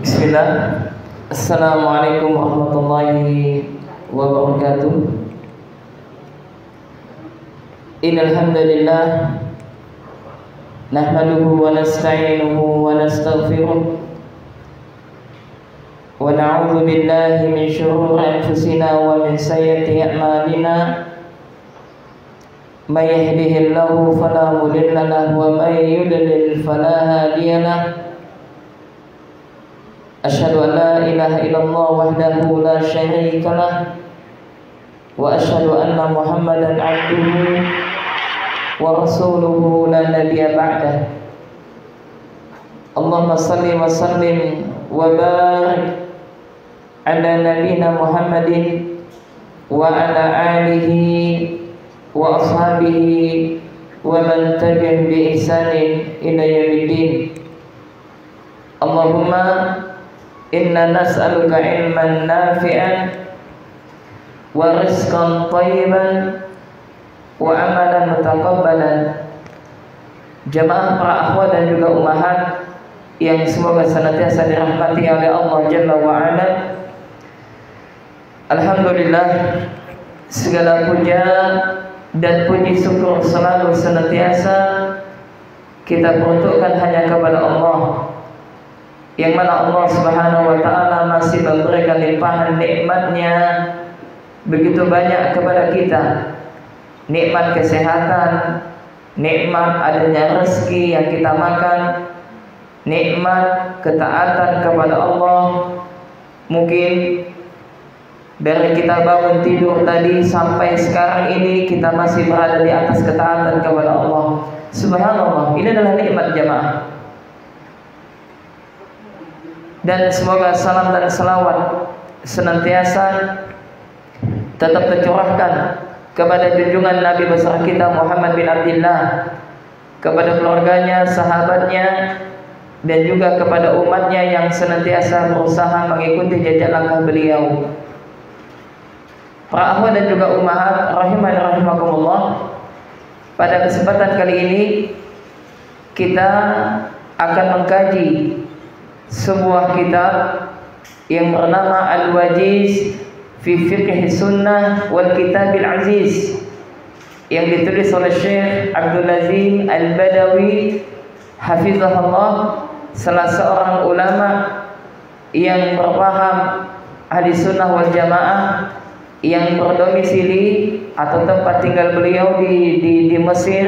Bismillah. Assalamualaikum warahmatullahi wabarakatuh. Innal hamdalillah nahmaduhu wa nasta'inuhu wa nastaghfiruh wa na'udzu billahi min shururi anfusina wa min sayyiati a'malina. May yahdihillahu fala mudilla lahu wa may yudlil fala hadiya lahu. Asyhadu an la ilaha illallah wahdahu la syarika lah wa asyhadu anna Muhammadan abduhu wa rasuluhu la nabiyya ba'dah. Allahumma salli wa sallim wa barik ala nabiyyina Muhammadin wa ala alihi wa ashabihi wa man tabi'ahum bi ihsanin ila yaumiddin. Allahumma inna nas'aluka ilman nafi'an wa rizqan thayyiban wa amalan mutaqabbalan. Jamaah para akhwat dan juga ummahat yang semoga senantiasa dirahmati oleh Allah Jalla wa Ala. Alhamdulillah, segala puja dan puji syukur selalu senantiasa kita peruntukkan hanya kepada Allah, yang mana Allah Subhanahu wa ta'ala masih memberikan limpahan nikmatnya begitu banyak kepada kita. Nikmat kesehatan, nikmat adanya rezeki yang kita makan, nikmat ketaatan kepada Allah. Mungkin dari kita bangun tidur tadi sampai sekarang ini kita masih berada di atas ketaatan kepada Allah. Subhanallah, ini adalah nikmat jamaah. Dan semoga salam dan selawat senantiasa tetap tercurahkan kepada junjungan Nabi besar kita Muhammad bin Abdullah, kepada keluarganya, sahabatnya, dan juga kepada umatnya yang senantiasa berusaha mengikuti jejak langkah beliau. Para akhwat dan juga ummahat rahimani rahimakumullah, pada kesempatan kali ini kita akan mengkaji sebuah kitab yang bernama Al-Wajiz fi Fiqh Sunnah wal Kitabil Aziz, yang ditulis oleh Syekh Abdul Azim Al-Badawi hafizahullah, salah seorang ulama yang berpaham ahli sunnah wal jamaah, yang berdomisili atau tempat tinggal beliau di Mesir,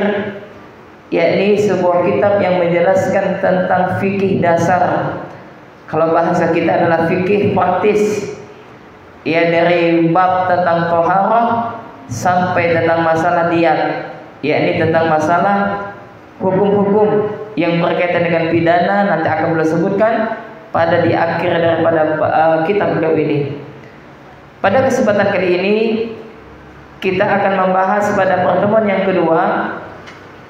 yakni sebuah kitab yang menjelaskan tentang fikih dasar. Kalau bahasa kita adalah fikih praktis, ya, dari bab tentang thaharah sampai tentang masalah diat, yakni tentang masalah hukum-hukum yang berkaitan dengan pidana. Nanti akan beliau sebutkan pada di akhir daripada kitab beliau ini. Pada kesempatan kali ini kita akan membahas pada pertemuan yang kedua,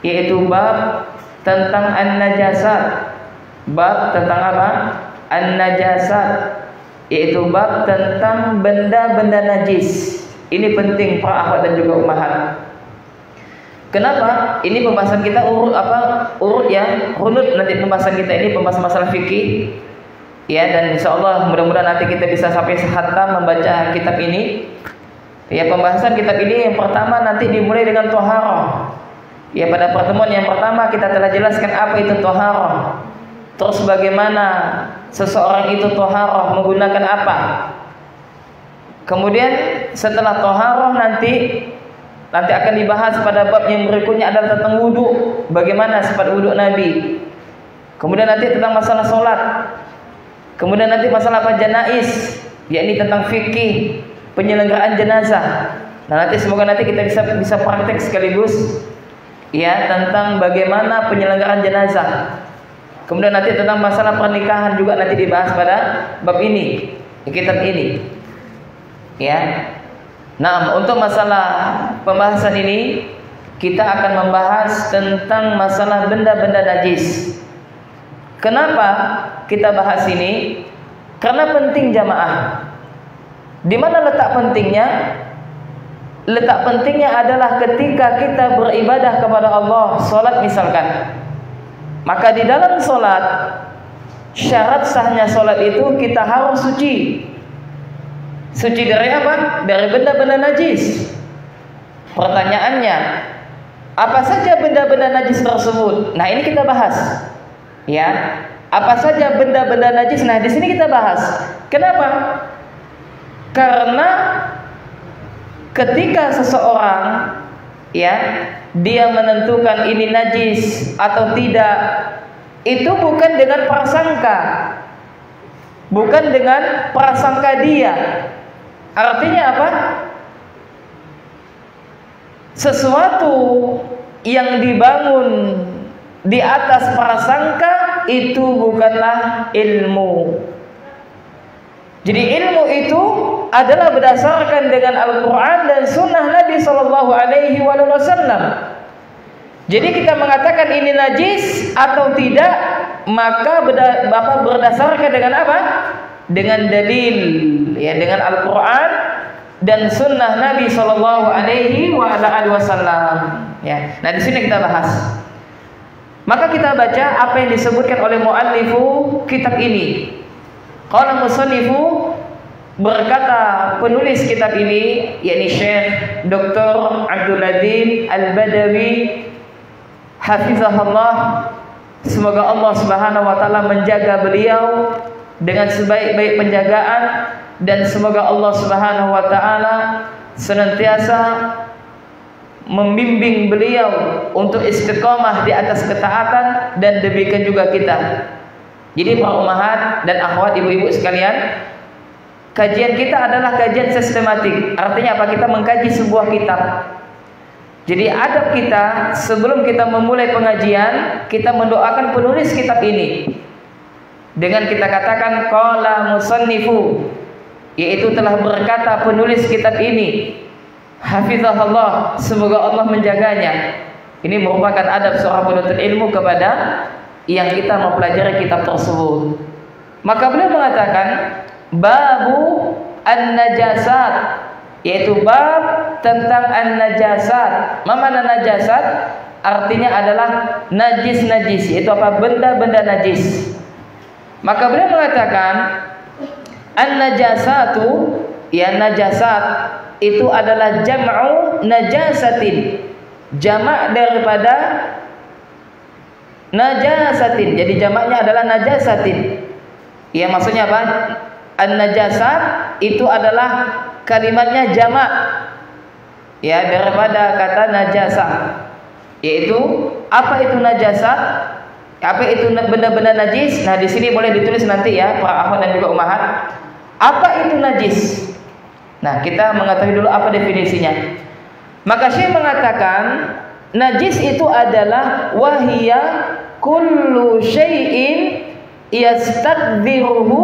yaitu bab tentang an-najasat. Bab tentang apa? An-najasat, yaitu bab tentang benda-benda najis. Ini penting para akhwat dan juga ummahat. Kenapa? Ini pembahasan kita urut ya, runut nanti pembahasan kita ini pembahasan masalah fikih. Ya, dan insyaallah mudah-mudahan nanti kita bisa sampai khatam membaca kitab ini. Ya, pembahasan kitab ini yang pertama nanti dimulai dengan thaharah. Ya, pada pertemuan yang pertama kita telah jelaskan apa itu thaharah. Terus bagaimana seseorang itu thaharah menggunakan apa. Kemudian setelah thaharah nanti akan dibahas pada bab yang berikutnya adalah tentang wudu. Bagaimana sifat wudu Nabi. Kemudian nanti tentang masalah salat. Kemudian nanti masalah apa? Janais, yakni tentang fikih penyelenggaraan jenazah. Nah, nanti semoga nanti kita bisa praktek sekaligus ya tentang bagaimana penyelenggaraan jenazah. Kemudian nanti tentang masalah pernikahan juga nanti dibahas pada bab ini, di kitab ini. Ya. Nah, untuk masalah pembahasan ini kita akan membahas tentang masalah benda-benda najis. Kenapa kita bahas ini? Karena penting jamaah. Di mana letak pentingnya? Letak pentingnya adalah ketika kita beribadah kepada Allah, salat misalkan. Maka di dalam salat, syarat sahnya salat itu kita harus suci. Suci dari apa? Dari benda-benda najis. Pertanyaannya, apa saja benda-benda najis tersebut? Nah, ini kita bahas. Ya, apa saja benda-benda najis? Nah, di sini kita bahas. Kenapa? Karena ketika seseorang ya dia menentukan ini najis atau tidak, itu bukan dengan prasangka, bukan dengan prasangka dia. Artinya apa? Sesuatu yang dibangun di atas prasangka itu bukanlah ilmu. Jadi ilmu itu adalah berdasarkan dengan Al-Quran dan Sunnah Nabi Sallallahu Alaihi Wasallam. Jadi kita mengatakan ini najis atau tidak, maka berdasarkan dengan apa? Dengan dalil, ya, dengan Al-Quran dan Sunnah Nabi Sallallahu Alaihi Wasallam. Ya, nah di sini kita bahas. Maka kita baca apa yang disebutkan oleh muallifu kitab ini. Qala musannifu, berkata penulis kitab ini, yakni Syekh Dr. Abdul Adzim Al-Badawi hafizahullah, semoga Allah Subhanahu wa taala menjaga beliau dengan sebaik-baik penjagaan, dan semoga Allah Subhanahu wa taala senantiasa membimbing beliau untuk istiqamah di atas ketaatan, dan demikian juga kita. Jadi para ummahat dan akhwat, ibu-ibu sekalian, kajian kita adalah kajian sistematik. Artinya apa? Kita mengkaji sebuah kitab. Jadi adab kita sebelum kita memulai pengajian, kita mendoakan penulis kitab ini dengan kita katakan qala musannifu, yaitu telah berkata penulis kitab ini, hafizahullah, semoga Allah menjaganya. Ini merupakan adab seorang penuntut ilmu kepada yang kita mempelajari kitab tersebut. Maka beliau mengatakan babu an-najasat, yaitu bab tentang an-najasat. Mana najasat? Artinya adalah najis-najis, yaitu apa? Benda-benda najis. Maka beliau mengatakan an-najasatu, ya, najasat itu adalah jam'u najasatin, jamak daripada najasatin. Jadi jamaknya adalah najasatin. Ya, maksudnya apa? An-najasat itu adalah kalimatnya jamak, ya, daripada kata najasah. Yaitu apa itu najasat? Apa itu benda-benda najis? Nah, di sini boleh ditulis nanti ya para akhwat dan juga ummahat. Apa itu najis? Nah, kita mengetahui dulu apa definisinya. Maka Syekh mengatakan najis itu adalah wahiyya kullu syai'in yastakbiruhu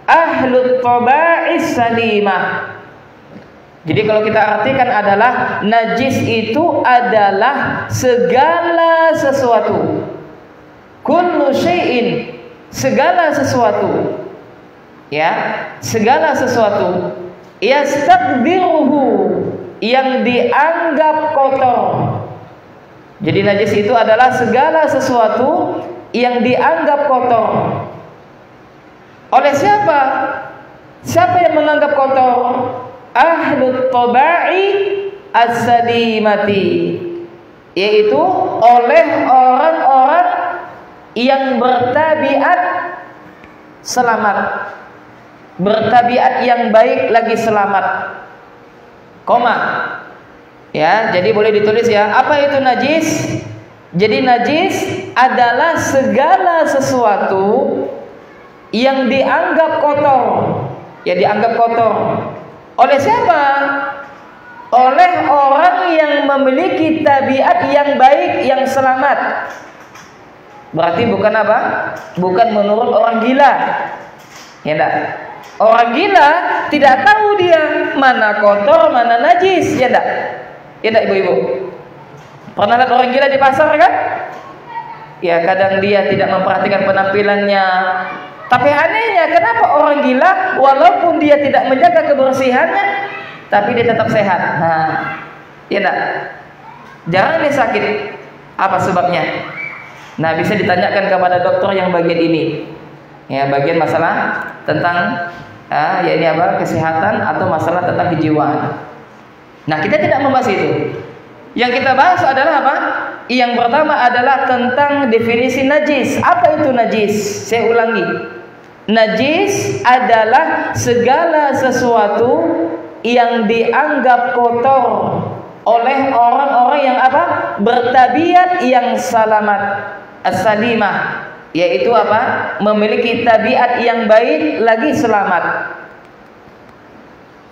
ahlut taba'is salimah. Jadi kalau kita artikan adalah najis itu adalah segala sesuatu. Kullu syai'in, segala sesuatu. Ya, segala sesuatu yastakbiruhu, yang dianggap kotor. Jadi najis itu adalah segala sesuatu yang dianggap kotor. Oleh siapa? Siapa yang menganggap kotor? Ahlut tabai as-salimati, yaitu oleh orang-orang yang bertabiat selamat, bertabiat yang baik lagi selamat. Koma. Ya, jadi boleh ditulis ya. Apa itu najis? Jadi najis adalah segala sesuatu yang dianggap kotor. Ya, dianggap kotor. Oleh siapa? Oleh orang yang memiliki tabiat yang baik, yang selamat. Berarti bukan apa? Bukan menurut orang gila. Ya enggak? Orang gila tidak tahu dia mana kotor, mana najis, ya enggak? Ya enggak ibu-ibu? Pernah lihat orang gila di pasar kan? Ya kadang dia tidak memperhatikan penampilannya. Tapi anehnya kenapa orang gila walaupun dia tidak menjaga kebersihannya tapi dia tetap sehat. Nah, ya enggak? Jarang dia sakit. Apa sebabnya? Nah, bisa ditanyakan kepada dokter yang bagian ini. Ya, bagian masalah tentang ya ini apa? Kesehatan atau masalah tentang kejiwaan. Nah, kita tidak membahas itu. Yang kita bahas adalah apa? Yang pertama adalah tentang definisi najis. Apa itu najis? Saya ulangi. Najis adalah segala sesuatu yang dianggap kotor oleh orang-orang yang apa? Bertabiat yang selamat, as-salimah, yaitu apa? Memiliki tabiat yang baik lagi selamat.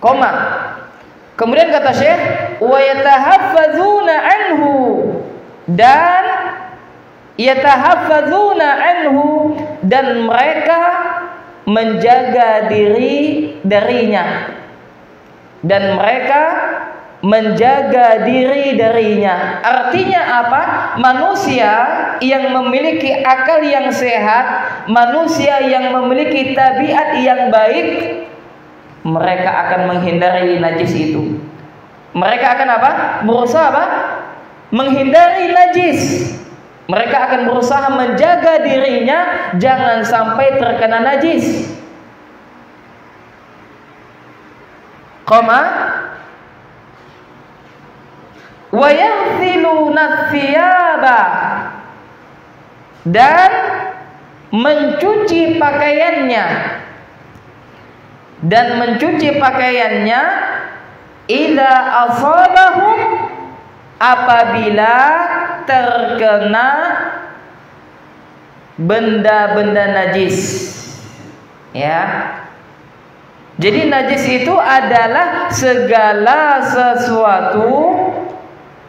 Koma. Kemudian kata Syekh, wa yatahaffazuna anhu, dan yatahaffazuna anhu, dan mereka menjaga diri darinya. Dan mereka menjaga diri darinya. Artinya apa? Manusia yang memiliki akal yang sehat, manusia yang memiliki tabiat yang baik, mereka akan menghindari najis itu. Mereka akan apa? Berusaha apa? Menghindari najis. Mereka akan berusaha menjaga dirinya jangan sampai terkena najis. Koma wa yaghsiluna thiyaba, dan mencuci pakaiannya, idza asabahum, apabila terkena benda-benda najis. Ya. Jadi najis itu adalah segala sesuatu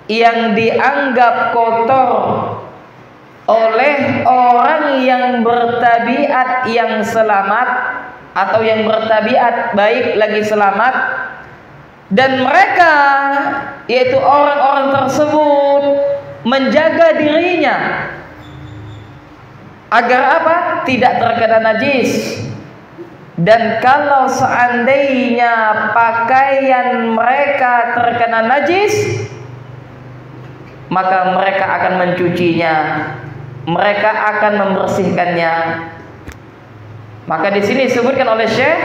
yang dianggap kotor oleh orang yang bertabiat yang selamat atau yang bertabiat baik lagi selamat, dan mereka yaitu orang-orang tersebut menjaga dirinya agar apa? Tidak terkena najis. Dan kalau seandainya pakaian mereka terkena najis, maka mereka akan mencucinya, mereka akan membersihkannya. Maka di sini disebutkan oleh Syekh,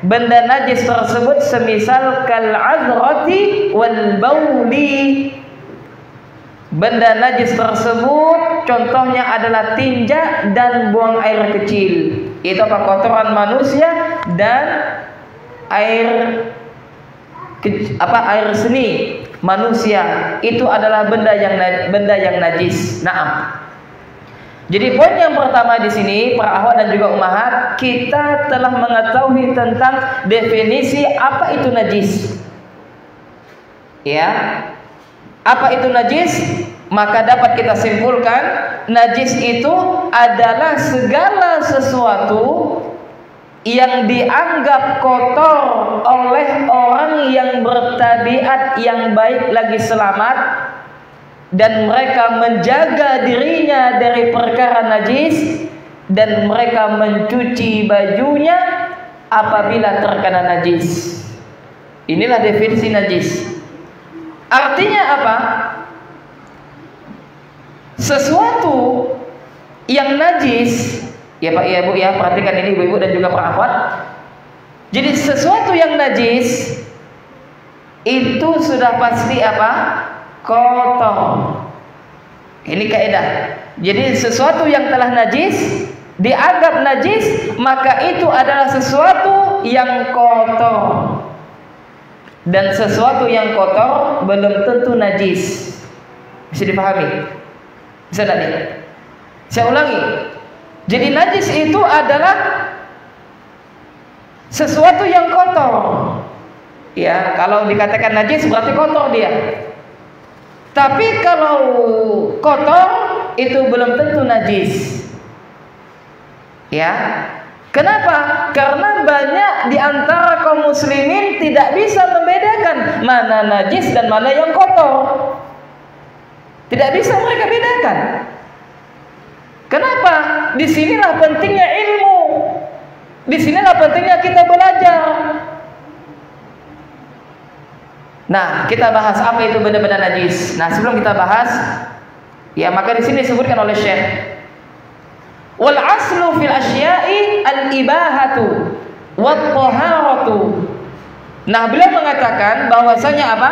benda najis tersebut semisal kal azrati wal bauli. Benda najis tersebut contohnya adalah tinja dan buang air kecil. Itu apa? Kotoran manusia dan air seni manusia. Itu adalah benda yang najis. Naam. Jadi poin yang pertama di sini para akhwat dan juga ummahat, kita telah mengetahui tentang definisi apa itu najis. Ya. Apa itu najis? Maka dapat kita simpulkan, najis itu adalah segala sesuatu yang dianggap kotor oleh orang yang bertabiat yang baik lagi selamat, dan mereka menjaga dirinya dari perkara najis, dan mereka mencuci bajunya apabila terkena najis. Inilah definisi najis. Artinya apa? Sesuatu yang najis, ya Pak, ya Bu, ya perhatikan ini ibu-ibu dan juga para akhwat. Jadi sesuatu yang najis itu sudah pasti apa? Kotor. Ini kaidah. Jadi sesuatu yang telah najis dianggap najis, maka itu adalah sesuatu yang kotor. Dan sesuatu yang kotor belum tentu najis. Bisa dipahami? Bisa tidak? Saya ulangi. Jadi najis itu adalah sesuatu yang kotor. Ya, kalau dikatakan najis berarti kotor dia. Tapi kalau kotor itu belum tentu najis. Ya. Kenapa? Karena banyak di antara kaum muslimin tidak bisa membedakan mana najis dan mana yang kotor. Tidak bisa mereka bedakan. Kenapa? Disinilah pentingnya ilmu. Disinilah pentingnya kita belajar. Nah, kita bahas apa itu benda-benda najis. Nah, sebelum kita bahas, ya maka di sini disebutkan oleh Syekh, wal aslu fil asya'i al ibahatu wat taharatu. Nah, beliau mengatakan bahwasanya apa?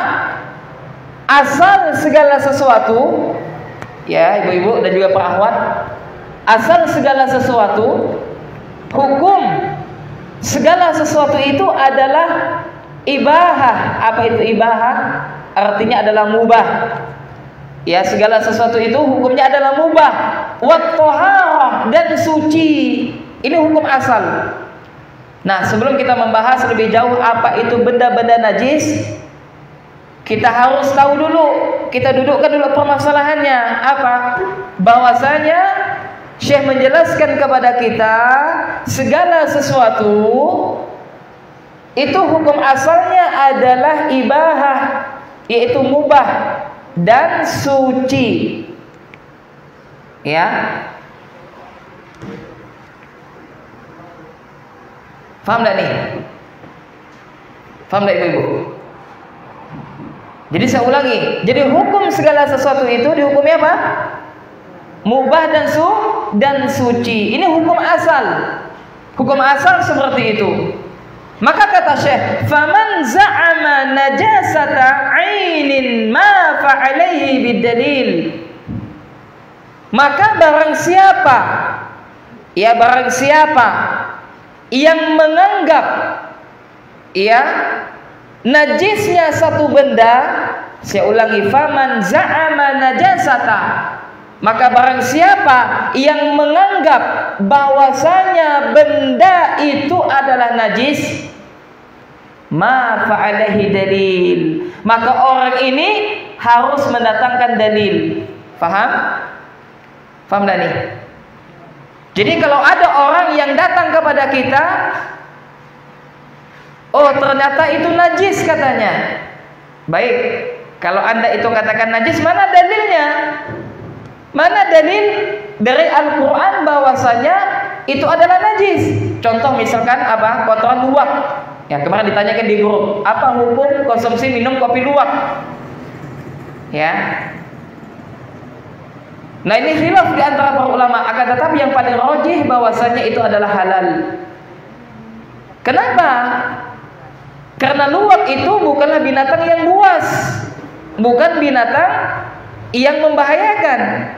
Asal segala sesuatu, ya ibu-ibu dan juga para akhwat, asal segala sesuatu, hukum segala sesuatu itu adalah ibahah. Apa itu ibahah? Artinya adalah mubah. Ya, segala sesuatu itu hukumnya adalah mubah. Wat thaharah, dan suci. Ini hukum asal. Nah, sebelum kita membahas lebih jauh apa itu benda-benda najis, kita harus tahu dulu, kita dudukkan dulu permasalahannya apa? Bahwasanya Syekh menjelaskan kepada kita segala sesuatu itu hukum asalnya adalah ibahah, yaitu mubah dan suci. Ya. Faham tak nih? Faham tak ibu-ibu? Jadi saya ulangi, jadi hukum segala sesuatu itu dihukumi apa? Mubah dan suci. Ini hukum asal. Hukum asal seperti itu. Maka kata Syekh, faman za'ama najasata 'ainin ma fa'alaihi bidalil. Maka barang siapa yang menganggap najisnya satu benda, saya ulangi, faman za'ama najasata, maka barang siapa yang menganggap bahwasanya benda itu adalah najis, ma fa'alaihi dalil, maka orang ini harus mendatangkan dalil. Faham? Faham tak nih? Jadi kalau ada orang yang datang kepada kita, oh ternyata itu najis katanya. Baik, kalau Anda itu katakan najis, mana dalilnya? Mana dalil dari Al-Quran bahwasanya itu adalah najis? Contoh misalkan apa? Kotoran luwak. Ya, kemarin ditanyakan di grup, apa hukum konsumsi minum kopi luwak? Ya. Nah, ini khilaf di antara para ulama, akan tetapi yang paling rajih bahwasanya itu adalah halal. Kenapa? Karena luwak itu bukanlah binatang yang buas, bukan binatang yang membahayakan.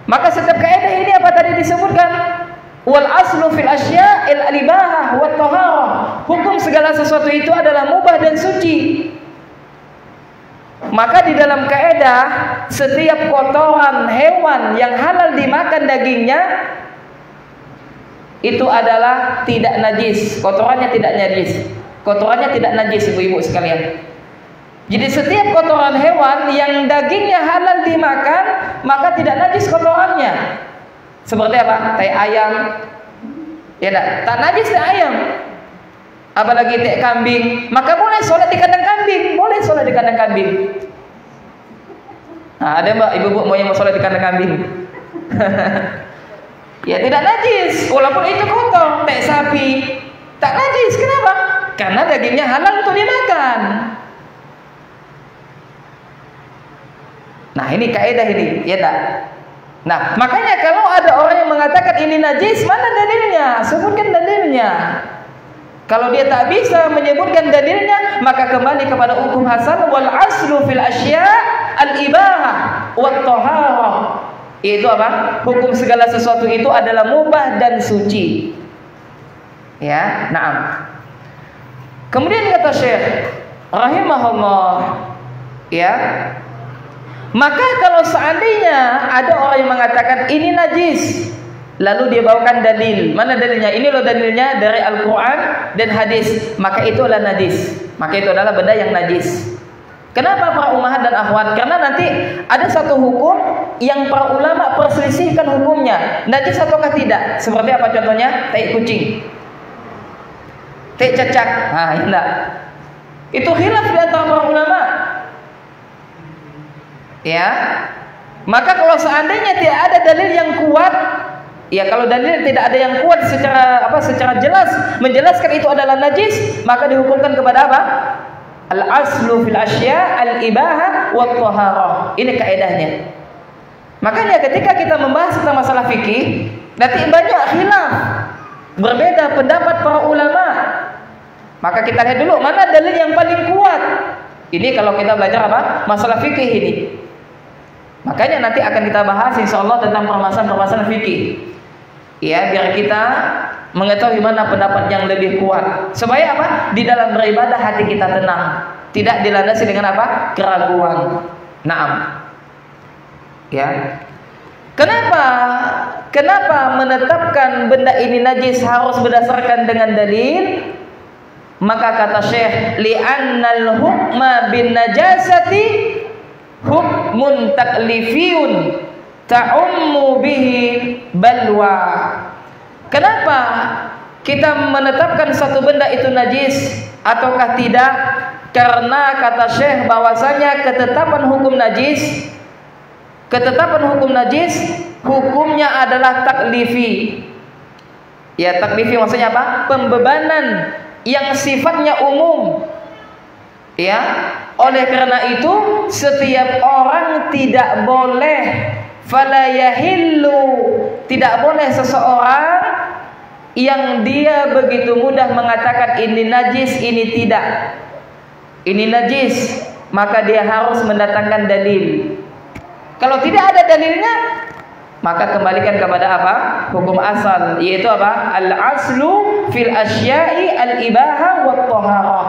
Maka setiap kaidah ini apa tadi disebutkan? Wal aslu fil asya'il al-ibahah wat taharah. Hukum segala sesuatu itu adalah mubah dan suci. Maka di dalam kaidah setiap kotoran hewan yang halal dimakan dagingnya itu adalah tidak najis, kotorannya tidak najis. Kotorannya tidak najis, ibu-ibu sekalian. Jadi setiap kotoran hewan yang dagingnya halal dimakan, maka tidak najis kotorannya. Seperti apa? Tai ayam. Ya enggak? Tak najis tai ayam. Apalagi tai kambing, maka boleh sholat di kandang kambing, boleh sholat di kandang kambing. Nah, ada mbak ibu-ibu mau yang mau sholat di kandang kambing? Ya tidak najis, walaupun itu kotor. Tai sapi tak najis, kenapa? Karena dagingnya halal untuk dimakan. Nah, ini kaidah ini, ya tak? Nah, makanya kalau ada orang yang mengatakan ini najis, mana dalilnya? Sebutkan dalilnya. Kalau dia tak bisa menyebutkan dalilnya, maka kembali kepada hukum hasan, wal aslu fil asya' al ibahah wat taharah. Itu apa? Hukum segala sesuatu itu adalah mubah dan suci. Ya, na'am. Kemudian kata Syekh rahimahullah, ya, maka kalau seandainya ada orang yang mengatakan ini najis, lalu dia bawakan dalil, mana dalilnya? Ini loh dalilnya dari Al-Quran dan hadis, maka itu adalah najis, maka itu adalah benda yang najis. Kenapa para ummahat dan akhwat? Karena nanti ada satu hukum yang para ulama perselisihkan hukumnya, najis ataukah tidak. Seperti apa contohnya? Tai kucing, tai cacak. Nah, enggak. Itu khilaf di antara para ulama. Ya. Maka kalau seandainya tidak ada dalil yang kuat, ya kalau dalil tidak ada yang kuat secara jelas menjelaskan itu adalah najis, maka dihukumkan kepada apa? Al-aslu fil asya al-ibaha wa taharah. Ini kaidahnya. Makanya ketika kita membahas tentang masalah fikih, nanti banyak khilaf, berbeda pendapat para ulama. Maka kita lihat dulu mana dalil yang paling kuat. Ini kalau kita belajar apa? Masalah fikih ini. Makanya nanti akan kita bahas insyaallah tentang permasalahan fikih. Ya, biar kita mengetahui mana pendapat yang lebih kuat. Supaya apa? Di dalam beribadah hati kita tenang, tidak dilandasi dengan apa? Keraguan. Naam. Ya. Kenapa menetapkan benda ini najis harus berdasarkan dengan dalil? Maka kata Syekh, li'annal hukma bin najasati hukmun taklifiyun ta'ummu bihi balwa. Kenapa kita menetapkan satu benda itu najis ataukah tidak? Karena kata Syekh bahwasanya ketetapan hukum najis hukumnya adalah taklifi. Ya, taklifi maksudnya apa? Pembebanan yang sifatnya umum. Ya, oleh karena itu setiap orang tidak boleh, fala yahillu, tidak boleh seseorang yang dia begitu mudah mengatakan ini najis, ini tidak, ini najis, maka dia harus mendatangkan dalil. Kalau tidak ada dalilnya, maka kembalikan kepada apa? Hukum asal, yaitu apa? Al-aslu fil asya'i al-ibaha wa taharah.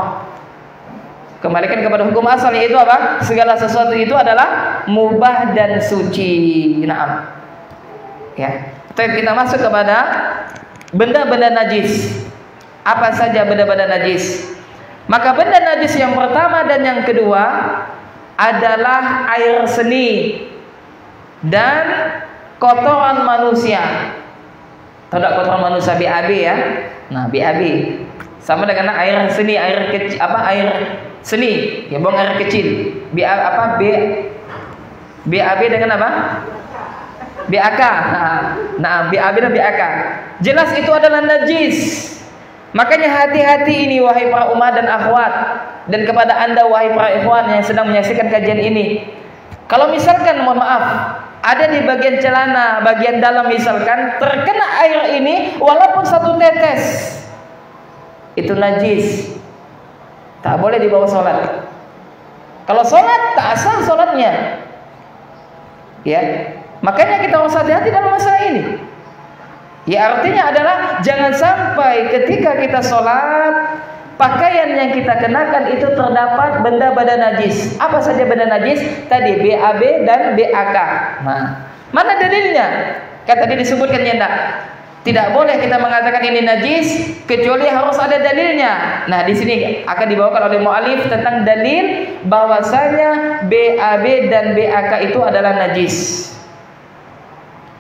Kembalikan kepada hukum asal, yaitu apa? Segala sesuatu itu adalah mubah dan suci. Naam. Ya. Kita masuk kepada benda-benda najis. Apa saja benda-benda najis? Maka benda najis yang pertama dan yang kedua adalah air seni dan kotoran manusia. Tidak kotoran manusia BAB ya. Nah, BAB sama dengan air seni, air kecil air seni, ya buang air kecil. BAB dengan apa? BAK. Nah, BAB dan BAK. Jelas itu adalah najis. Makanya hati-hati ini wahai para umat dan akhwat, dan kepada Anda wahai para ikhwan yang sedang menyaksikan kajian ini. Kalau misalkan mohon maaf, ada di bagian celana, bagian dalam misalkan terkena air ini walaupun satu tetes, itu najis. Tak boleh dibawa sholat. Kalau sholat tak sah sholatnya. Ya, makanya kita harus hati-hati dalam masalah ini. Ya, artinya adalah jangan sampai ketika kita sholat pakaian yang kita kenakan itu terdapat benda-benda najis. Apa saja benda najis? Tadi BAB dan BAK. Nah, mana dalilnya? Kan tadi disebutkan ya enggak? Tidak boleh kita mengatakan ini najis kecuali harus ada dalilnya. Nah, di sini akan dibawakan oleh mu'alif tentang dalil bahwasanya BAB dan BAK itu adalah najis.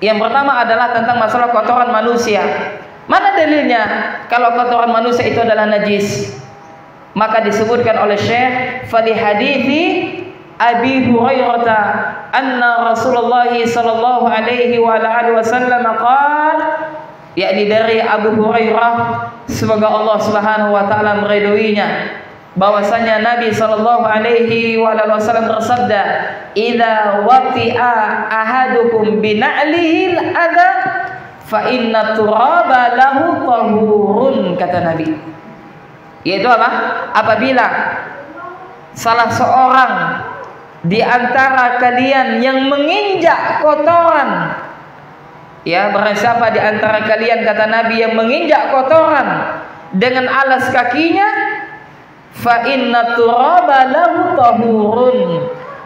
Yang pertama adalah tentang masalah kotoran manusia. Mana dalilnya kalau kotoran manusia itu adalah najis? Maka disebutkan oleh Syekh fali hadithi Abi Hurairah anna Rasulullah sallallahu alaihi wa alihi wasallam qala, yakni dari Abu Hurairah, semoga Allah Subhanahu wa taala meridhoinya, bahwasanya Nabi sallallahu alaihi wasallam bersabda, "Idza wati'a ahadukum bina'lihi al-adha fa inna turaba lahu tahurun," kata Nabi. Yaitu apa? Apabila salah seorang di antara kalian yang menginjak kotoran, ya, barang siapa di antara kalian kata Nabi yang menginjak kotoran dengan alas kakinya, fa inna turaba lahu tahurun,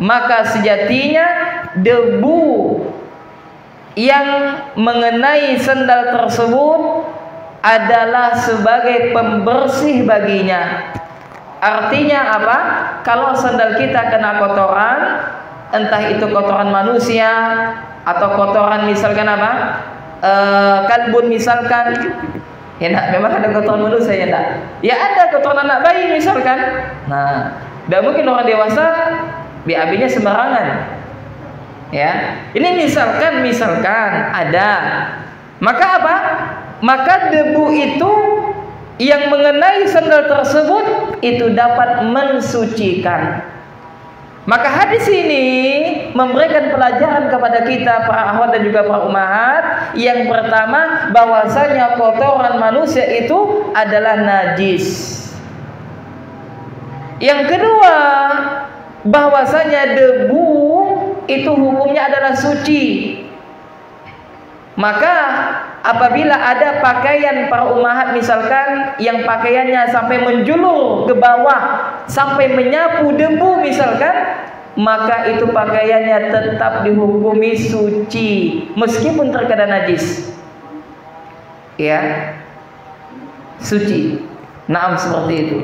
maka sejatinya debu yang mengenai sendal tersebut adalah sebagai pembersih baginya. Artinya apa? kalau sandal kita kena kotoran, entah itu kotoran manusia atau kotoran misalkan apa, kalbun misalkan, ya enggak, memang ada kotoran manusia ya enggak? Ya ada kotoran anak bayi misalkan. Nah, tidak mungkin orang dewasa BAB-nya sembarangan. Ya, ini misalkan ada, maka apa? Maka debu itu yang mengenai sandal tersebut itu dapat mensucikan. Maka hadis ini memberikan pelajaran kepada kita para akhwat dan juga para ummahat. Yang pertama, bahwasanya kotoran manusia itu adalah najis. Yang kedua, bahwasanya debu itu hukumnya adalah suci. Maka apabila ada pakaian para ummahat misalkan yang pakaiannya sampai menjulur ke bawah sampai menyapu debu misalkan, maka itu pakaiannya tetap dihukumi suci meskipun terkena najis. Ya, suci. Naam, seperti itu.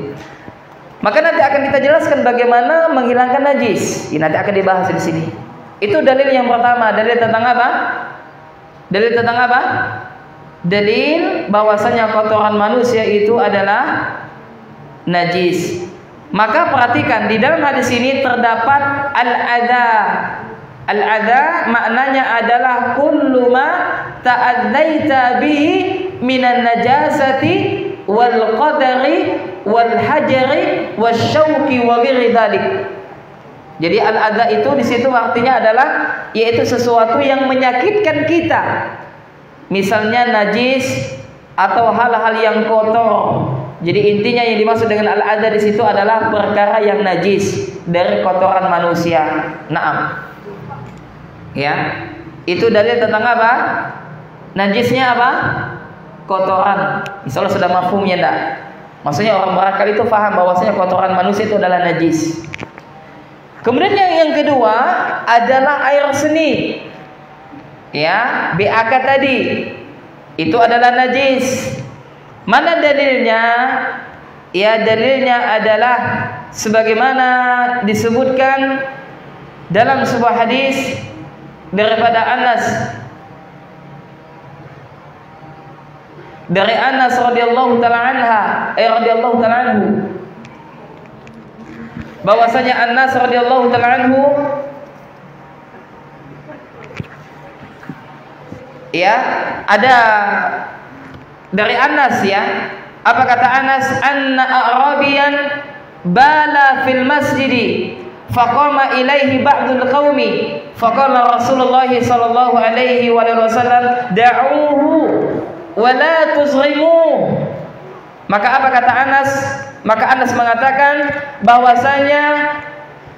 Maka nanti akan kita jelaskan bagaimana menghilangkan najis. Ini nanti akan dibahas di sini. Itu dalil yang pertama. Dalil tentang apa? Dalil tentang apa? Dalil bahwasanya kotoran manusia itu adalah najis. Maka perhatikan di dalam hadis ini terdapat al-adza. Al-adza maknanya adalah kullu ma ta'adzaita bihi minan najasati wal qadari wal hajari wasyauqi wa ghairi dzalik. Jadi al-adza itu di situ artinya adalah yaitu sesuatu yang menyakitkan kita. Misalnya najis atau hal-hal yang kotor. Jadi intinya yang dimaksud dengan al-adza di situ adalah perkara yang najis dari kotoran manusia. Naam. Ya. Itu dalil tentang apa? Najisnya apa? Kotoran. Insyaallah sudah mafhumnya enggak? Maksudnya orang berakal itu paham bahwasanya kotoran manusia itu adalah najis. Kemudian yang kedua adalah air seni. Ya, BAK tadi itu adalah najis. Mana dalilnya? Ya, dalilnya adalah sebagaimana disebutkan dalam sebuah hadis daripada Anas. Dari Anas radhiyallahu taala anhu bahwasanya Anas radhiyallahu taala anhu ya, ada dari Anas ya. Apa kata Anas? Anna a'rabiyan bala fil masjidi faqama ilaihi ba'dul qaumi faqala Rasulullah sallallahu alaihi wasallam da'uhu wa la tuzrimuh. Maka apa kata Anas? Maka Anas mengatakan bahwasanya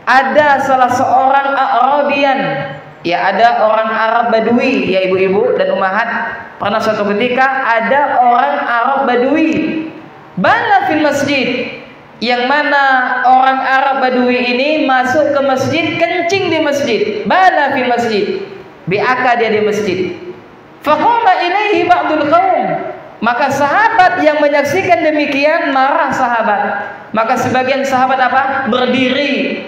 ada salah seorang Arabian, ya ada orang Arab Badui, ya ibu-ibu dan ummahat. Pernah suatu ketika ada orang Arab Badui bala fil masjid, yang mana orang Arab Badui ini masuk ke masjid, kencing di masjid, bala fil masjid, BAK dia di masjid. Faqama ilaihi ba'dul qaum. Maka sahabat yang menyaksikan demikian marah sahabat. Maka sebagian sahabat apa? Berdiri.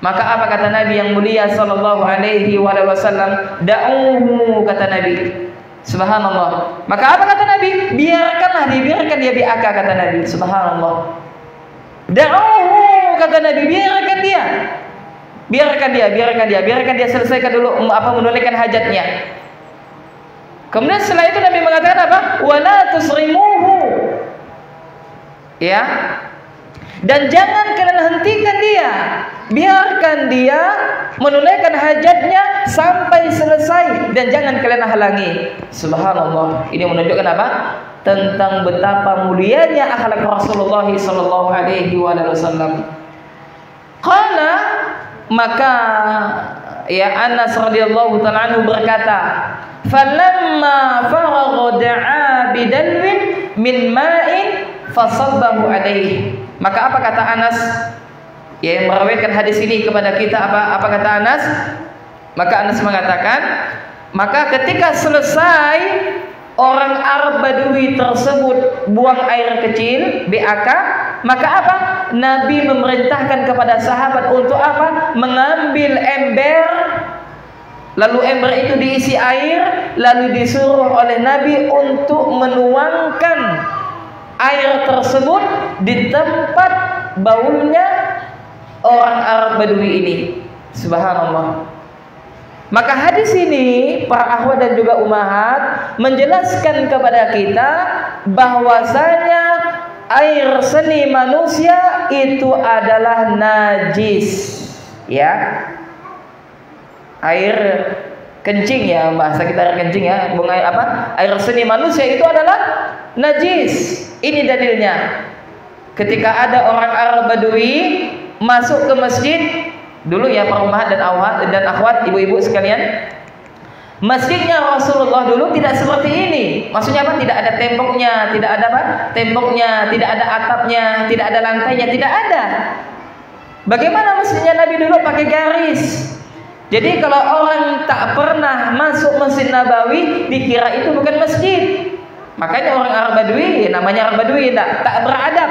Maka apa kata Nabi yang mulia sallallahu alaihi wasallam? Da'uhu, kata Nabi. Subhanallah. Maka apa kata Nabi? Biarkanlah, dibiarkan dia BAK, kata Nabi. Subhanallah. Da'uhu, kata Nabi, biarkan dia. Biarkan dia selesaikan dulu menunaikan hajatnya. Kemudian setelah itu Nabi mengatakan apa? Wala tusrimuhu. Ya. Dan jangan kalian hentikan dia. Biarkan dia menunaikan hajatnya sampai selesai dan jangan kalian halangi. Subhanallah. Ini menunjukkan apa? Tentang betapa mulianya akhlak Rasulullah sallallahu alaihi wasallam. Qala, maka ya Anas radhiyallahu ta'ala anhu berkata, falamma faragha da'a bidalwin min ma'in fasabbahu alaihi. Maka apa kata Anas yang merawikan hadis ini kepada kita? Apa kata Anas? Maka Anas mengatakan, maka ketika selesai orang Arab Badui tersebut buang air kecil BAK, maka apa? Nabi memerintahkan kepada sahabat untuk apa? Mengambil ember, lalu ember itu diisi air, lalu disuruh oleh Nabi untuk menuangkan air tersebut di tempat baulnya orang Arab Badui ini. Subhanallah. Maka hadis ini para akhwat dan juga ummahat menjelaskan kepada kita bahwasanya air seni manusia itu adalah najis, ya. Air kencing, ya, bahasa kita air kencing, ya. Air apa? Air seni manusia itu adalah najis. Ini dalilnya. Ketika ada orang Arab Badui masuk ke masjid dulu, ya, para ummahat dan akhwat, ibu-ibu sekalian, masjidnya Rasulullah dulu tidak seperti ini. Maksudnya apa? Tidak ada temboknya, tidak ada apa? Temboknya, tidak ada atapnya, tidak ada lantainya, tidak ada. Bagaimana masjidnya Nabi dulu? Pakai garis. Jadi kalau orang tak pernah masuk Masjid Nabawi, dikira itu bukan masjid. Makanya orang Arab Badui, namanya Arab Badui, tak beradab.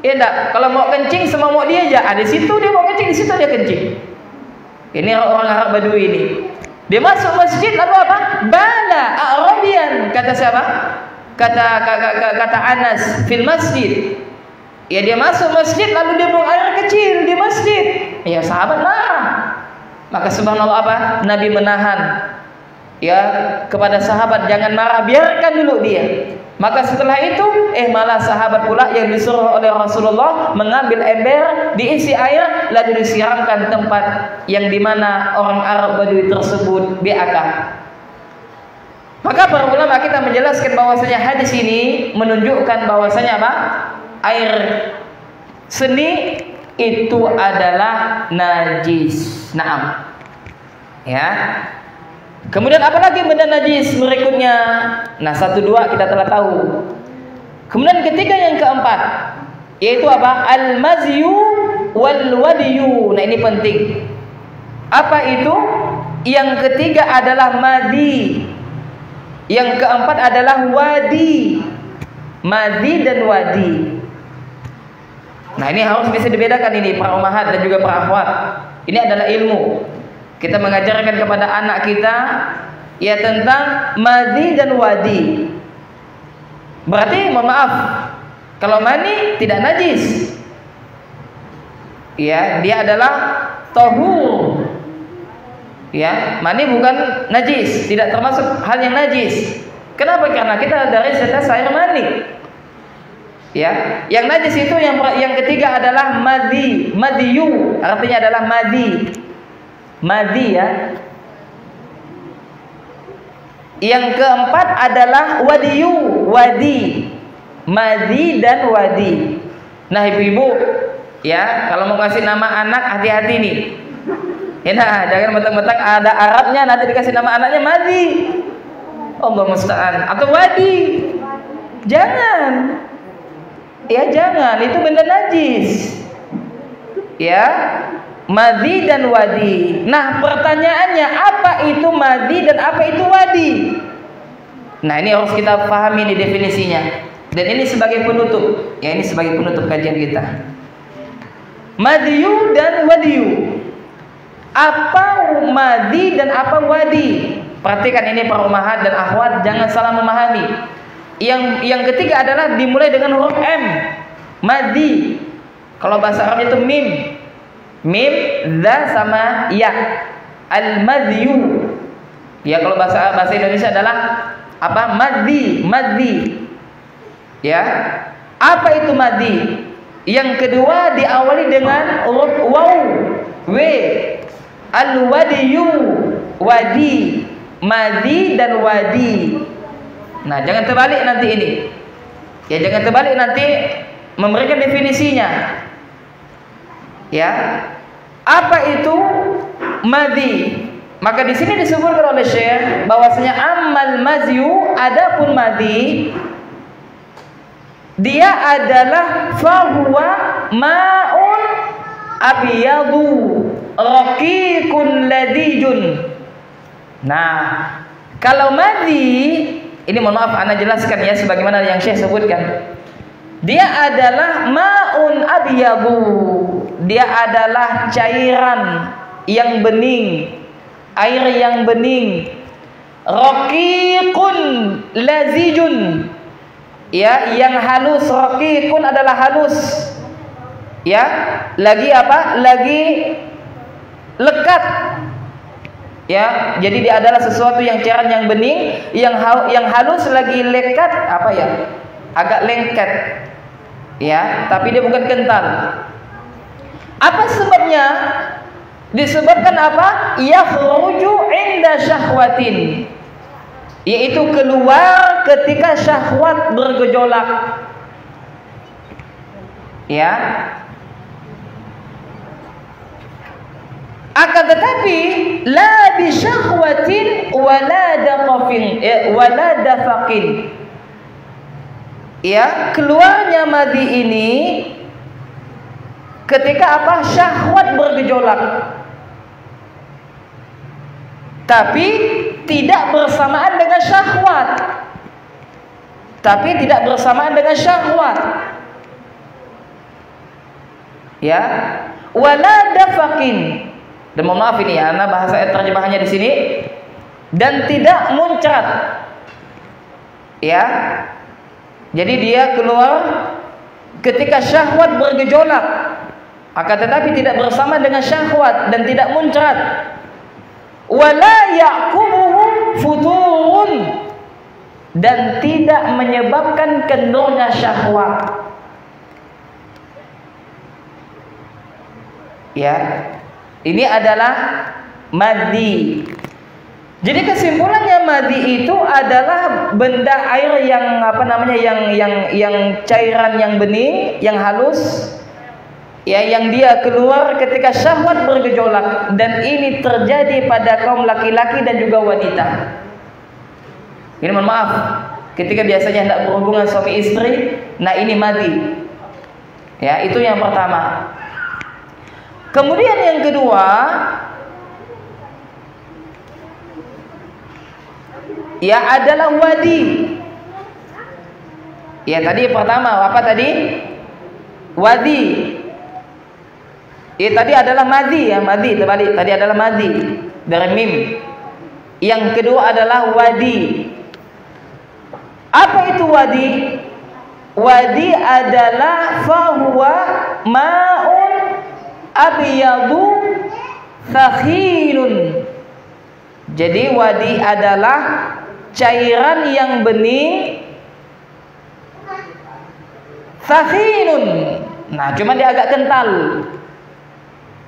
Ya enggak, kalau mau kencing semua mau dia aja. Ada situ dia mau kencing, di situ dia kencing. Ini orang Arab Badui ini. Dia masuk masjid lalu apa? Bala Arabian, kata siapa? Kata Anas fil masjid. Ya, dia masuk masjid lalu dia buang air kecil di masjid. Ya, sahabat marah. Maka subhanallah apa? Nabi menahan, ya, kepada sahabat, jangan marah, biarkan dulu dia. Maka setelah itu malah sahabat pula yang disuruh oleh Rasulullah mengambil ember, diisi air, lalu disiramkan tempat yang dimana orang Arab Badui tersebut berakah. Maka para ulama kita menjelaskan bahwasanya hadis ini menunjukkan bahwasanya apa? Air seni itu adalah najis. Naam. Ya. Kemudian apa lagi benda najis berikutnya? Nah, 1, 2 kita telah tahu. Kemudian ketiga yang keempat, yaitu apa? Al-mazyu wal wadiyu. Nah, ini penting. Apa itu? Yang ketiga adalah madi. Yang keempat adalah wadi. Madi dan wadi. Nah, ini harus bisa dibedakan ini para ummahat dan juga para akhwat. Ini adalah ilmu. Kita mengajarkan kepada anak kita, ya, tentang madi dan wadi. Berarti mohon maaf, kalau mani tidak najis, ya, dia adalah tahur. Ya, mani bukan najis, tidak termasuk hal yang najis. Kenapa? Karena kita dari setetes air mani. Ya, yang najis itu yang ketiga adalah madi, madiyu, artinya adalah madi. Madi, ya. Yang keempat adalah wadiyu, wadi. Madi dan wadi. Nah, ibu-ibu, ya, kalau mau kasih nama anak hati-hati nih. Ya, nah, jangan mentang-mentang ada Arabnya nanti dikasih nama anaknya Madi. Allah musta'an. Atau wadi. Jangan. Ya, jangan, itu benda najis. Ya. Madi dan wadi. Nah, pertanyaannya, apa itu madi dan apa itu wadi? Nah, ini harus kita pahami nih definisinya. Dan ini sebagai penutup. Ya, ini sebagai penutup kajian kita. Madiyu dan wadiyu. Apa madi dan apa wadi? Perhatikan ini para ummahat dan akhwat, jangan salah memahami. Yang ketiga adalah dimulai dengan huruf M. Madi. Kalau bahasa Arabnya itu mim. Mim, za sama ya. Al-madyu. Ya, kalau bahasa Indonesia adalah apa? Madhi, madhi. Ya. Apa itu madhi? Yang kedua diawali dengan huruf waw. W. Al-wadiyu, wadi. Madhi dan wadi. Nah, jangan terbalik nanti ini. Ya, jangan terbalik nanti memberikan definisinya. Ya. Apa itu madi? Maka di sini disebutkan oleh Syekh bahwasanya amal mazyu, adapun madi, dia adalah fahuwa ma'un abyadu raqiqun ladijun. Nah, kalau madi ini mohon maaf ana jelaskan ya sebagaimana yang Syekh sebutkan. Dia adalah ma'un abyabu. Dia adalah cairan yang bening, air yang bening. Raqiqun lazijun. Ya, yang halus. Raqiqun adalah halus. Ya, lagi apa? Lagi lekat. Ya, jadi dia adalah sesuatu yang cairan yang bening, yang halus lagi lekat, apa ya? Agak lengket. Ya, tapi dia bukan kental. Apa sebabnya? Disebabkan apa? Yakhruju inda syahwatin. Yaitu keluar ketika syahwat bergejolak. Ya. Akan tetapi la bi syahwatin wala daqafin wala dafaqin. Ya, keluarnya madhi ini ketika apa? Syahwat bergejolak. Tapi tidak bersamaan dengan syahwat. Tapi tidak bersamaan dengan syahwat. Ya, wala dafaqin. Dan mohon maaf ini ya, karena bahasa terjemahannya di sini, dan tidak muncrat. Ya. Jadi dia keluar ketika syahwat bergejolak. Akan tetapi tidak bersama dengan syahwat dan tidak muncrat. Wala yaqubuhu futurun, dan tidak menyebabkan kendornya syahwat. Ya. Ini adalah madhi. Jadi kesimpulannya madhi itu adalah benda air yang apa namanya yang cairan yang bening, yang halus, ya, yang dia keluar ketika syahwat bergejolak, dan ini terjadi pada kaum laki-laki dan juga wanita. Ini mohon maaf, ketika biasanya hendak berhubungan suami istri, nah ini madhi. Ya, itu yang pertama. Kemudian yang kedua, ya adalah wadi. Ya, tadi pertama apa tadi? Wadi. Ya, tadi adalah madhi ya, madhi terbalik. Tadi adalah madhi dari mim. Yang kedua adalah wadi. Apa itu wadi? Wadi adalah fahuwa ma'un abyadu sakhilun. Jadi wadi adalah cairan yang bening sakhilun. Nah, cuma dia agak kental.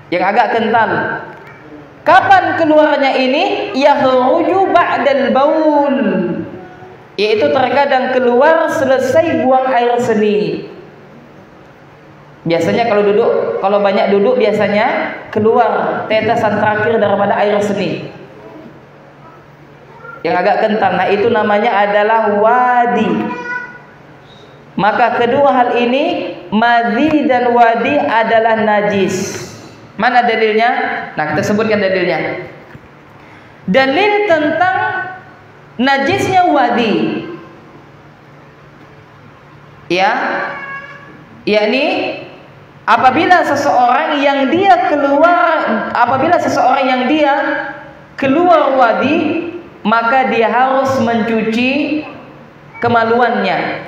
Yang agak kental. Kapan keluarnya ini? Yakhruju ba'dal baul. Yaitu terkadang keluar selesai buang air seni. Biasanya kalau banyak duduk biasanya keluar tetesan terakhir daripada air seni yang agak kental. Nah, itu namanya adalah wadi. Maka kedua hal ini, madhi dan wadi, adalah najis. Mana dalilnya? Nah, kita sebutkan dalilnya. Dalil tentang najisnya wadi, ya, yakni apabila seseorang yang dia keluar wadi, maka dia harus mencuci kemaluannya.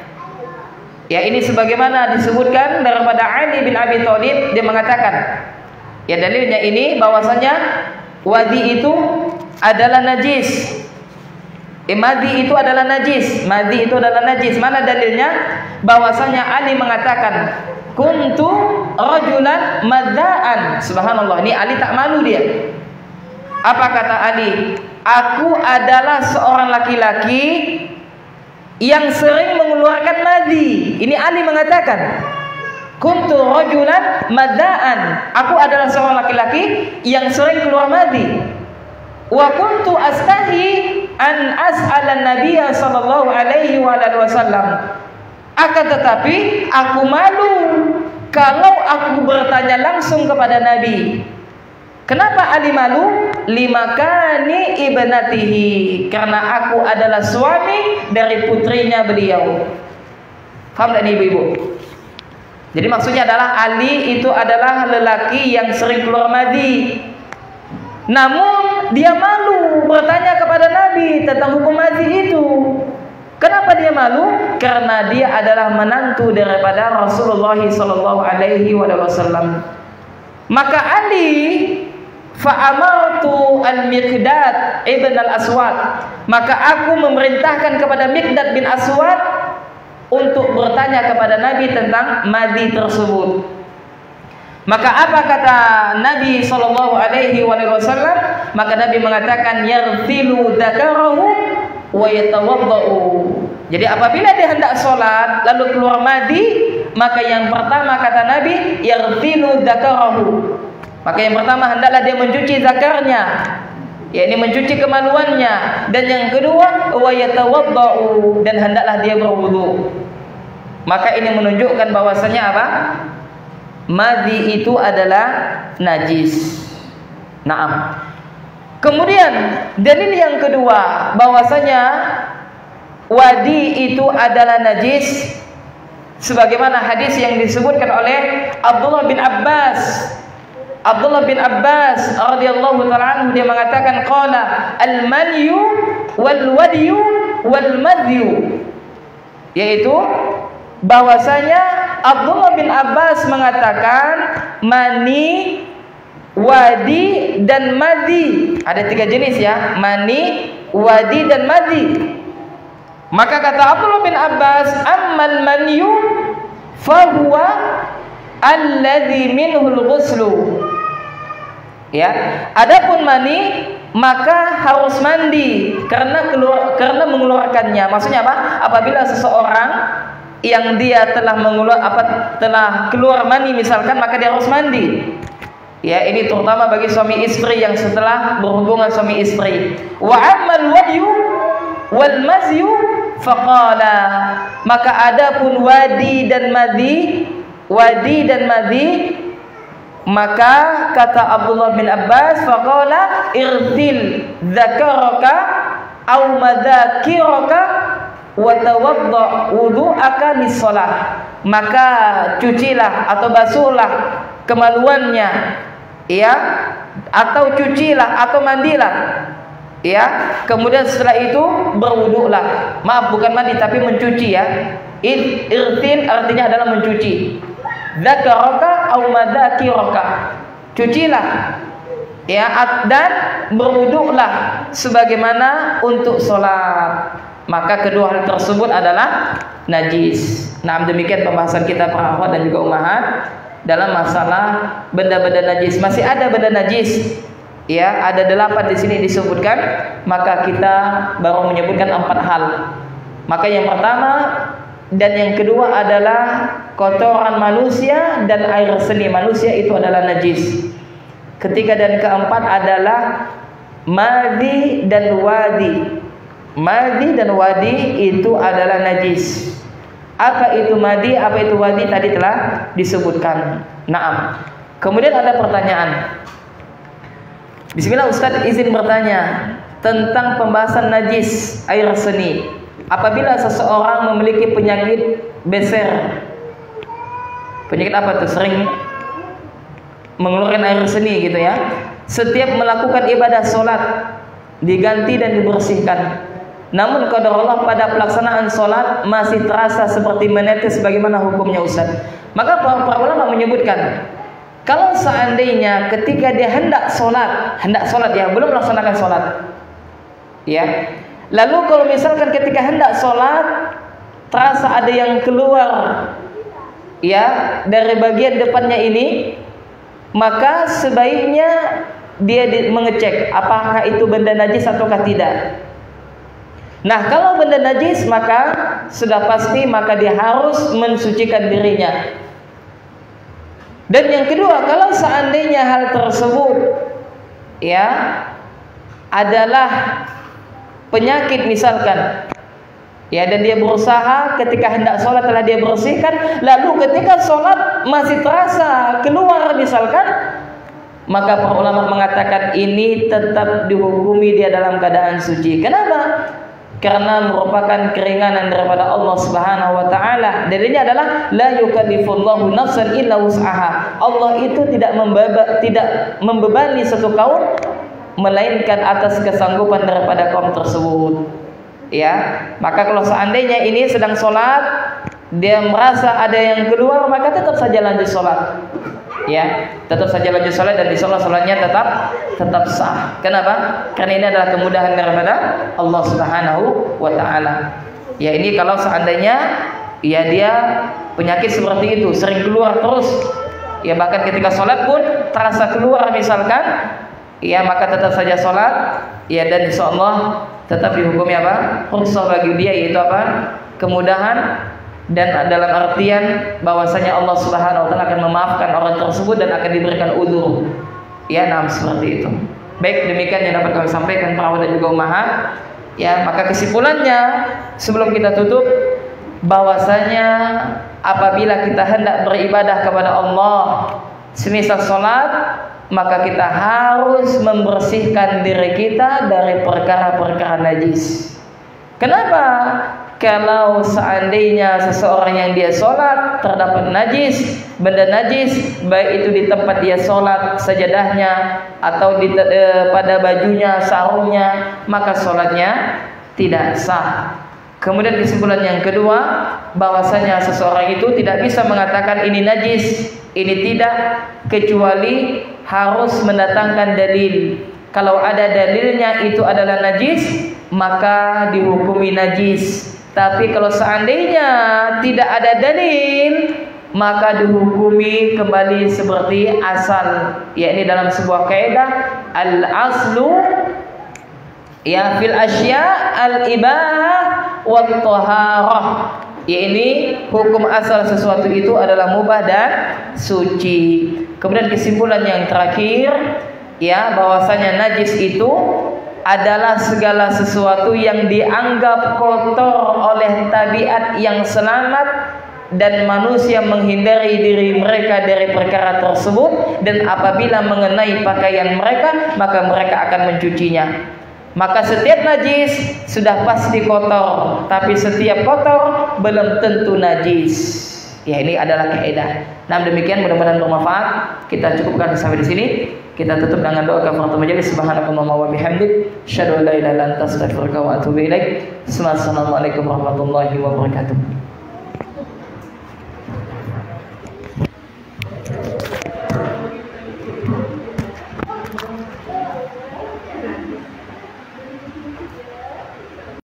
Ya, ini sebagaimana disebutkan daripada Ali bin Abi Thalib, dia mengatakan, ya, dalilnya ini bahwasanya wadi itu adalah najis. Madhi itu adalah najis. Madhi itu adalah najis. Mana dalilnya? Bahwasanya Ali mengatakan, kuntu rajulan madzaan. Subhanallah, ini Ali tak malu dia. Apa kata Ali? Aku adalah seorang laki-laki yang sering mengeluarkan madhi. Ini Ali mengatakan, kuntu rajulan madzaan. Aku adalah seorang laki-laki yang sering keluar madhi. Wa kuntu astahi an as'alan nabiyya sallallahu alaihi wasallam. Akan tetapi aku malu kalau aku bertanya langsung kepada Nabi. Kenapa Ali malu? Limakani ibnatihi, karena aku adalah suami dari putrinya beliau. Faham tak nih ibu-ibu? Jadi maksudnya adalah Ali itu adalah lelaki yang sering keluar madhi. Namun dia malu bertanya kepada Nabi tentang hukum madhi itu. Kenapa dia malu? Karena dia adalah menantu daripada Rasulullah sallallahu alaihi wasallam. Maka Ali fa'amartu al-Miqdad ibn al-Aswad, maka aku memerintahkan kepada Miqdad bin Aswad untuk bertanya kepada Nabi tentang madhi tersebut. Maka apa kata Nabi sallallahu alaihi wasallam? Maka Nabi mengatakan yarthilu dzakarahu wa yatawaddau. Jadi apabila dia hendak sholat lalu keluar madhi, maka yang pertama kata Nabi yarthilu dzakarahu. Maka yang pertama hendaklah dia mencuci zakarnya, yakni mencuci kemaluannya, dan yang kedua wa yatawaddau, dan hendaklah dia berwudu. Maka ini menunjukkan bahwasanya apa? Madhi itu adalah najis. Naam. Kemudian dalil yang kedua bahwasanya wadi itu adalah najis, sebagaimana hadis yang disebutkan oleh Abdullah bin Abbas. Abdullah bin Abbas radhiyallahu taala anhu, dia mengatakan qala al-manyu wal wadyu wal madyu, yaitu bahwasanya Abdullah bin Abbas mengatakan mani, wadi dan madhi. Ada 3 jenis ya, mani, wadi dan madhi. Maka kata Abdullah bin Abbas, ammal manyu fahuwa alladhi minhul ghuslu. Ya, adapun mani maka harus mandi karena mengeluarkannya. Maksudnya apa? Apabila seseorang yang dia telah telah keluar mani misalkan, maka dia harus mandi. Ya, ini terutama bagi suami istri yang setelah berhubungan suami istri. Wa ammal wadyu wal mazyu faqala, maka adapun wadi dan madhi, maka kata Abdullah bin Abbas faqala irtil dzakaraka aw madzakiraka wa tawadda wudu'aka lis-shalah, maka cucilah atau basuhlah kemaluannya, ya, atau cucilah atau mandilah, ya, kemudian setelah itu berwudulah. Maaf, bukan mandi tapi mencuci ya. Irtil artinya adalah mencuci. Dzakaraka aw madzakiraka, cucilah, ya, dan berwudulah sebagaimana untuk sholat. Maka kedua hal tersebut adalah najis. Nah, demikian pembahasan kita para akhwat dan juga ummahat dalam masalah benda-benda najis. Masih ada benda najis, ya, ada 8 di sini disebutkan. Maka kita baru menyebutkan 4 hal. Maka yang pertama dan yang kedua adalah kotoran manusia dan air seni manusia, itu adalah najis. Ketiga dan keempat adalah madhi dan wadi. Madhi dan wadi itu adalah najis. Apa itu madhi, apa itu wadi tadi telah disebutkan. Naam. Kemudian ada pertanyaan. Bismillah, Ustaz izin bertanya tentang pembahasan najis air seni. Apabila seseorang memiliki penyakit beser, penyakit apa tuh? Sering mengeluarkan air seni gitu ya. Setiap melakukan ibadah sholat diganti dan dibersihkan. Namun qadar Allah pada pelaksanaan sholat masih terasa seperti menetes, bagaimana hukumnya Ustaz? Maka para ulama menyebutkan, kalau seandainya ketika dia hendak sholat ya, belum melaksanakan sholat, ya. Lalu kalau misalkan ketika hendak sholat terasa ada yang keluar, ya, dari bagian depannya ini, maka sebaiknya dia mengecek apakah itu benda najis ataukah tidak. Nah, kalau benda najis maka sudah pasti maka dia harus mensucikan dirinya. Dan yang kedua, kalau seandainya hal tersebut, ya, adalah penyakit misalkan, ya, dan dia berusaha ketika hendak sholat telah dia bersihkan, lalu ketika sholat masih terasa keluar misalkan, maka para ulama mengatakan ini tetap dihukumi dia dalam keadaan suci. Kenapa? karena merupakan keringanan daripada Allah Subhanahu wa taala. Dalilnya adalah la yukallifullahu nafsan illa wus'aha. Allah itu tidak membebani satu kaum melainkan atas kesanggupan daripada kaum tersebut. Ya, maka kalau seandainya ini sedang sholat, dia merasa ada yang keluar, maka tetap saja lanjut sholat. Ya, tetap saja lanjut sholat dan di sholatnya tetap sah. Kenapa? Karena ini adalah kemudahan daripada Allah Subhanahu wa taala. Ya, ini kalau seandainya ya dia penyakit seperti itu sering keluar terus, ya bahkan ketika sholat pun terasa keluar misalkan, ya maka tetap saja sholat, ya, dan insyaallah tetap dihukumi apa? Rukhsah bagi dia, yaitu apa? Kemudahan, dan dalam artian bahwasanya Allah Subhanahu wa taala akan memaafkan orang tersebut dan akan diberikan udzur. Ya, nah seperti itu. Baik, demikian yang dapat kami sampaikan para dan juga ummahat. Ya, maka kesimpulannya sebelum kita tutup, bahwasanya apabila kita hendak beribadah kepada Allah, semisal salat, maka kita harus membersihkan diri kita dari perkara-perkara najis. Kenapa? Kalau seandainya seseorang yang dia sholat terdapat najis, benda najis, baik itu di tempat dia sholat, sajadahnya, atau pada bajunya, sarungnya, maka sholatnya tidak sah. Kemudian kesimpulan yang kedua, bahwasanya seseorang itu tidak bisa mengatakan ini najis, ini tidak, kecuali harus mendatangkan dalil. Kalau ada dalilnya itu adalah najis, maka dihukumi najis. Tapi kalau seandainya tidak ada dalil, maka dihukumi kembali seperti asal. Ya, ini dalam sebuah kaidah al-aslu ya fil asya al-ibahah wa taharah. Ya, ini hukum asal sesuatu itu adalah mubah dan suci. Kemudian kesimpulan yang terakhir, ya, bahwasanya najis itu adalah segala sesuatu yang dianggap kotor oleh tabiat yang selamat dan manusia menghindari diri mereka dari perkara tersebut, dan apabila mengenai pakaian mereka maka mereka akan mencucinya. Maka setiap najis sudah pasti kotor, tapi setiap kotor belum tentu najis. Ya, ini adalah kaidah. Nah, demikian, mudah-mudahan bermanfaat. Kita cukupkan sampai di sini. Kita tutup dengan doa kafaratul majelis. Subhanakallahumma wa bihamdik, asyhadu an la ilaha illa anta, astaghfiruka wa atubu ilaik. Assalamualaikum warahmatullahi wabarakatuh.